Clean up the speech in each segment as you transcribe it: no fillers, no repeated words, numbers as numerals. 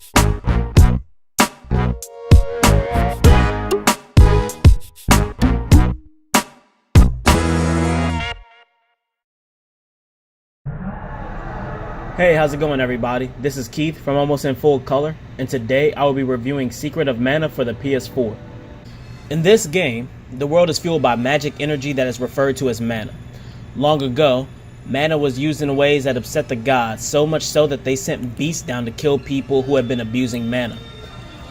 Hey, how's it going everybody? This is Keith from Almost in Full Color, and today I will be reviewing Secret of Mana for the PS4. In this game, the world is fueled by magic energy that is referred to as mana. Long ago, mana was used in ways that upset the gods, so much so that they sent beasts down to kill people who had been abusing mana.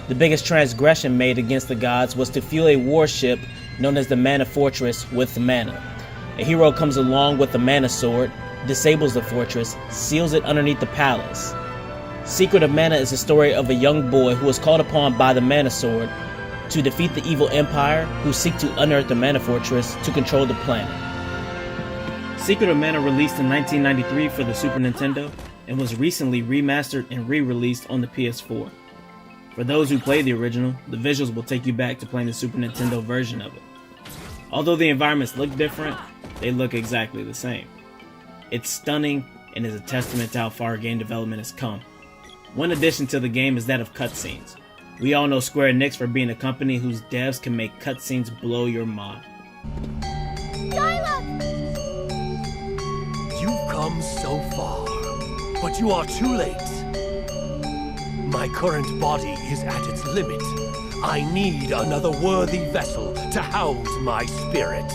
The biggest transgression made against the gods was to fuel a warship known as the Mana Fortress with mana. A hero comes along with the mana sword, disables the fortress, seals it underneath the palace. Secret of Mana is the story of a young boy who is called upon by the Mana Sword to defeat the evil empire who seek to unearth the Mana Fortress to control the planet. Secret of Mana released in 1993 for the Super Nintendo and was recently remastered and re-released on the PS4. For those who played the original, the visuals will take you back to playing the Super Nintendo version of it. Although the environments look different, they look exactly the same. It's stunning and is a testament to how far game development has come. One addition to the game is that of cutscenes. We all know Square Enix for being a company whose devs can make cutscenes blow your mind. You've come so far, but you are too late. My current body is at its limit. I need another worthy vessel to house my spirit.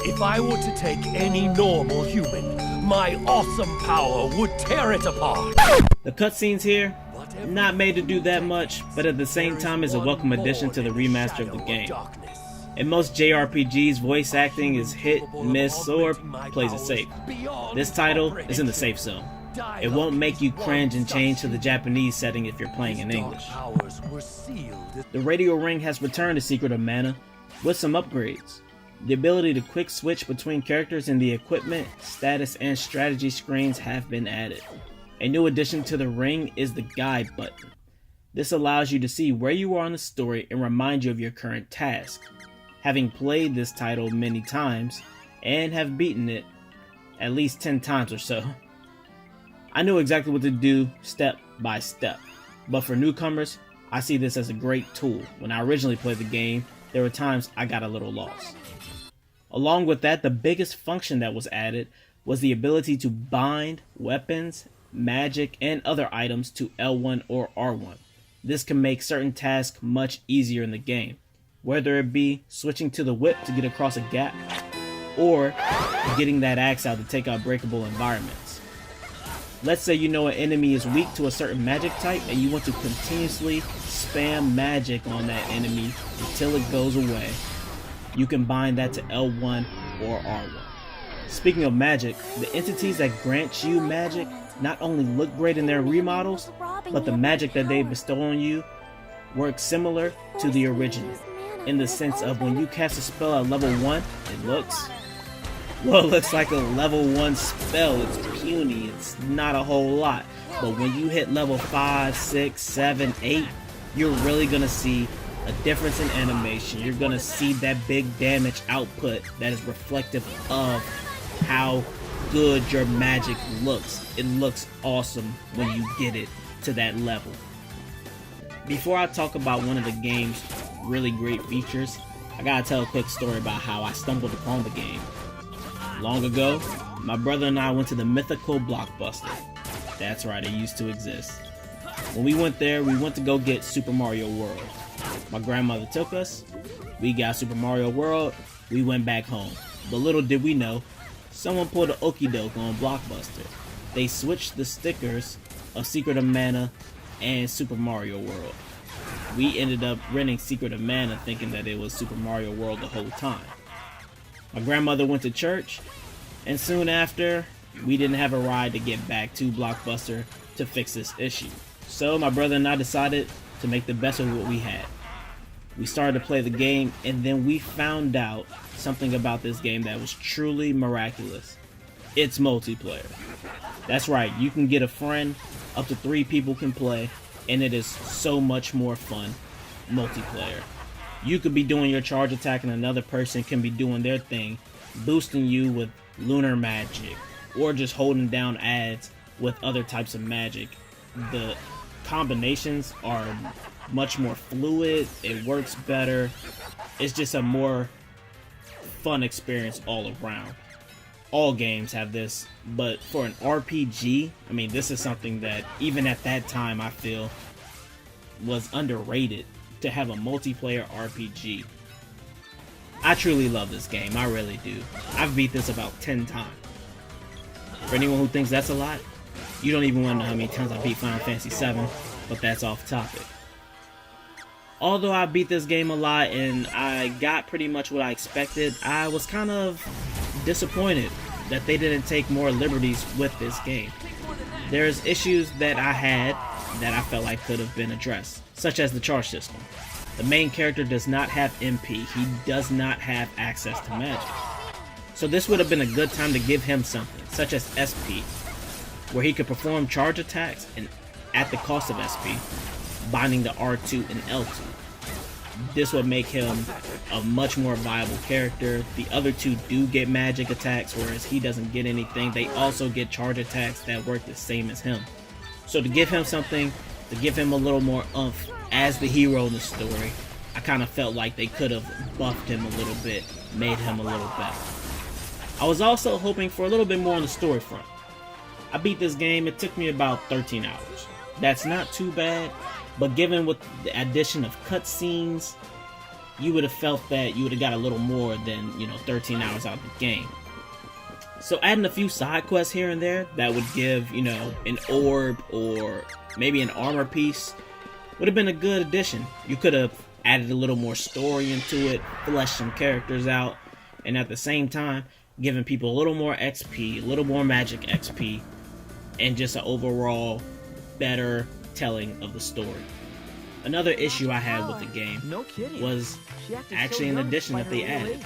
If I were to take any normal human, my awesome power would tear it apart. The cutscenes here, not made to do that much, but at the same time is a welcome addition to the remaster of the game. In most JRPGs, voice acting is hit, miss, or plays it safe. This title is in the safe zone. It won't make you cringe and change to the Japanese setting if you're playing in English. The radio ring has returned to Secret of Mana with some upgrades. The ability to quick switch between characters in the equipment, status, and strategy screens have been added. A new addition to the ring is the guide button. This allows you to see where you are in the story and remind you of your current task. Having played this title many times, and have beaten it at least 10 times or so, I knew exactly what to do step by step. But for newcomers, I see this as a great tool. When I originally played the game, there were times I got a little lost. Along with that, the biggest function that was added was the ability to bind weapons, magic, and other items to L1 or R1. This can make certain tasks much easier in the game, whether it be switching to the whip to get across a gap, or getting that axe out to take out breakable environments. Let's say you know an enemy is weak to a certain magic type and you want to continuously spam magic on that enemy until it goes away. You can bind that to L1 or R1. Speaking of magic, the entities that grant you magic not only look great in their remodels, but the magic that they bestow on you works similar to the original, in the sense of when you cast a spell at level 1, it looks like a level 1 spell. It's puny, it's not a whole lot, but when you hit level 5, 6, 7, 8, you're really gonna see a difference in animation. You're gonna see that big damage output that is reflective of how good your magic looks. It looks awesome when you get it to that level. Before I talk about one of the game's really great features, I gotta tell a quick story about how I stumbled upon the game. Long ago, my brother and I went to the mythical Blockbuster. That's right, it used to exist. When we went there, we went to go get Super Mario World. My grandmother took us, we got Super Mario World, we went back home. But little did we know, someone pulled an okie doke on Blockbuster. They switched the stickers of Secret of Mana and Super Mario World. We ended up renting Secret of Mana thinking that it was Super Mario World the whole time. My grandmother went to church, and soon after, we didn't have a ride to get back to Blockbuster to fix this issue. So my brother and I decided to make the best of what we had. We started to play the game, and then we found out something about this game that was truly miraculous. It's multiplayer. That's right, you can get a friend, up to 3 people can play, and it is so much more fun multiplayer. You could be doing your charge attack and another person can be doing their thing, boosting you with lunar magic, or just holding down adds with other types of magic. The combinations are much more fluid, it works better, it's just a more fun experience all around. All games have this, but for an RPG, I mean, this is something that even at that time I feel was underrated, to have a multiplayer RPG. I truly love this game, I really do. I've beat this about 10 times. For anyone who thinks that's a lot, you don't even want to know how many times I beat Final Fantasy VII, but that's off topic. Although I beat this game a lot and I got pretty much what I expected, I was kind of disappointed that they didn't take more liberties with this game. There's issues that I had that I felt like could have been addressed, such as the charge system. The main character does not have MP, he does not have access to magic. So this would have been a good time to give him something, such as SP, where he could perform charge attacks and at the cost of SP, binding to R2 and L2. This would make him a much more viable character. The other two do get magic attacks, whereas he doesn't get anything. They also get charge attacks that work the same as him. So to give him something, to give him a little more oomph as the hero in the story, I kind of felt like they could have buffed him a little bit, made him a little better. I was also hoping for a little bit more on the story front. I beat this game, it took me about 13 hours. That's not too bad, but given with the addition of cutscenes, you would have felt that you would have got a little more than, 13 hours out of the game. So adding a few side quests here and there that would give, an orb or maybe an armor piece would have been a good addition. You could have added a little more story into it, fleshed some characters out, and at the same time, giving people a little more XP, a little more magic XP, and just an overall better telling of the story. Another issue I had with the game was actually an addition that they added.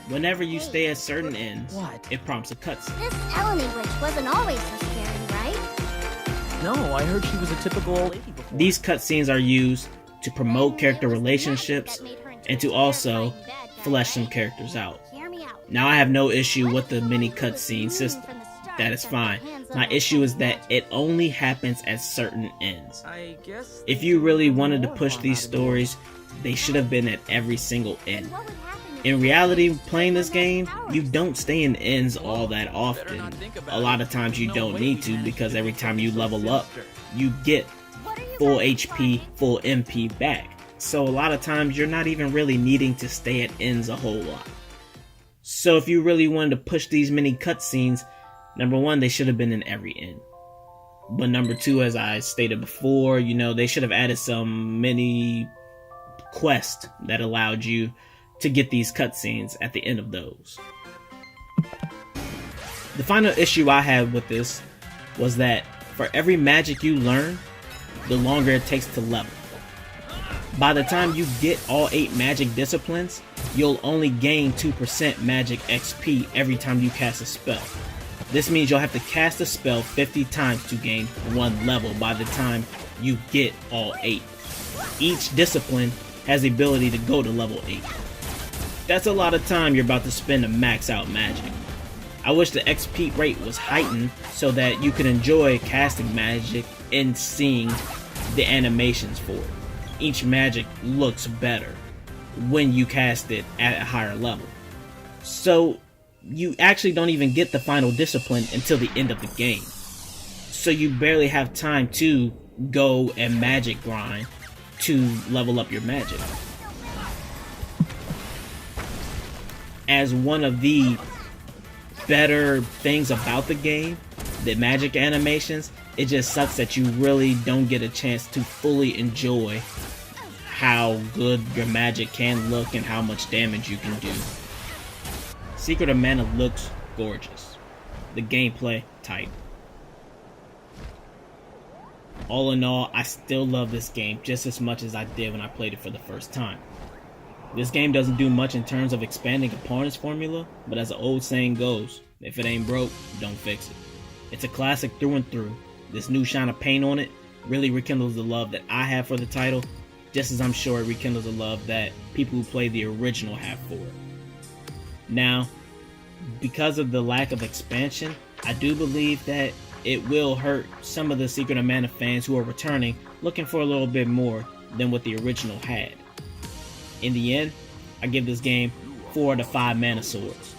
Whenever you stay at certain ends, it prompts a cutscene. This Eleni witch wasn't always so scary, right? No, I heard she was a typical old lady before. These cutscenes are used to promote character relationships and to also flesh some characters out. Now I have no issue with the mini cutscene system. That is fine. My issue is that it only happens at certain ends. If you really wanted to push these stories, they should have been at every single end. In reality, playing this game, you don't stay in ends all that often. A lot of times you don't need to, because every time you level up, you get full HP, full MP back. So a lot of times you're not even really needing to stay at ends a whole lot. So if you really wanted to push these mini cutscenes, number one, they should have been in every end. But number two, as I stated before, they should have added some mini quest that allowed you to get these cutscenes at the end of those. The final issue I had with this was that for every magic you learn, the longer it takes to level. By the time you get all 8 magic disciplines, you'll only gain 2% magic XP every time you cast a spell. This means you'll have to cast a spell 50 times to gain 1 level by the time you get all 8. Each discipline has the ability to go to level 8. That's a lot of time you're about to spend to max out magic. I wish the XP rate was heightened so that you could enjoy casting magic and seeing the animations for it. Each magic looks better when you cast it at a higher level. So you actually don't even get the final discipline until the end of the game. So you barely have time to go and magic grind to level up your magic. As one of the better things about the game, the magic animations, it just sucks that you really don't get a chance to fully enjoy how good your magic can look and how much damage you can do. Secret of Mana looks gorgeous. The gameplay, tight. All in all, I still love this game just as much as I did when I played it for the first time. This game doesn't do much in terms of expanding upon its formula, but as the old saying goes, if it ain't broke, don't fix it. It's a classic through and through. This new shine of paint on it really rekindles the love that I have for the title, just as I'm sure it rekindles the love that people who play the original have for it. Now, because of the lack of expansion, I do believe that it will hurt some of the Secret of Mana fans who are returning looking for a little bit more than what the original had. In the end, I give this game 4 out of 5 mana swords.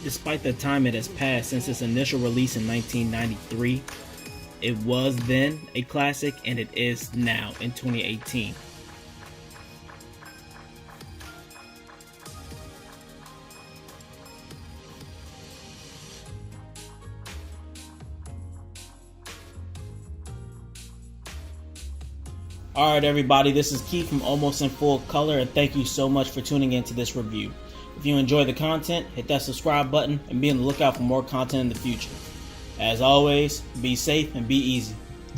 Despite the time it has passed since its initial release in 1993, it was then a classic and it is now in 2018. Alright everybody, this is Keith from Almost in Full Color, and thank you so much for tuning into this review. If you enjoy the content, hit that subscribe button and be on the lookout for more content in the future. As always, be safe and be easy.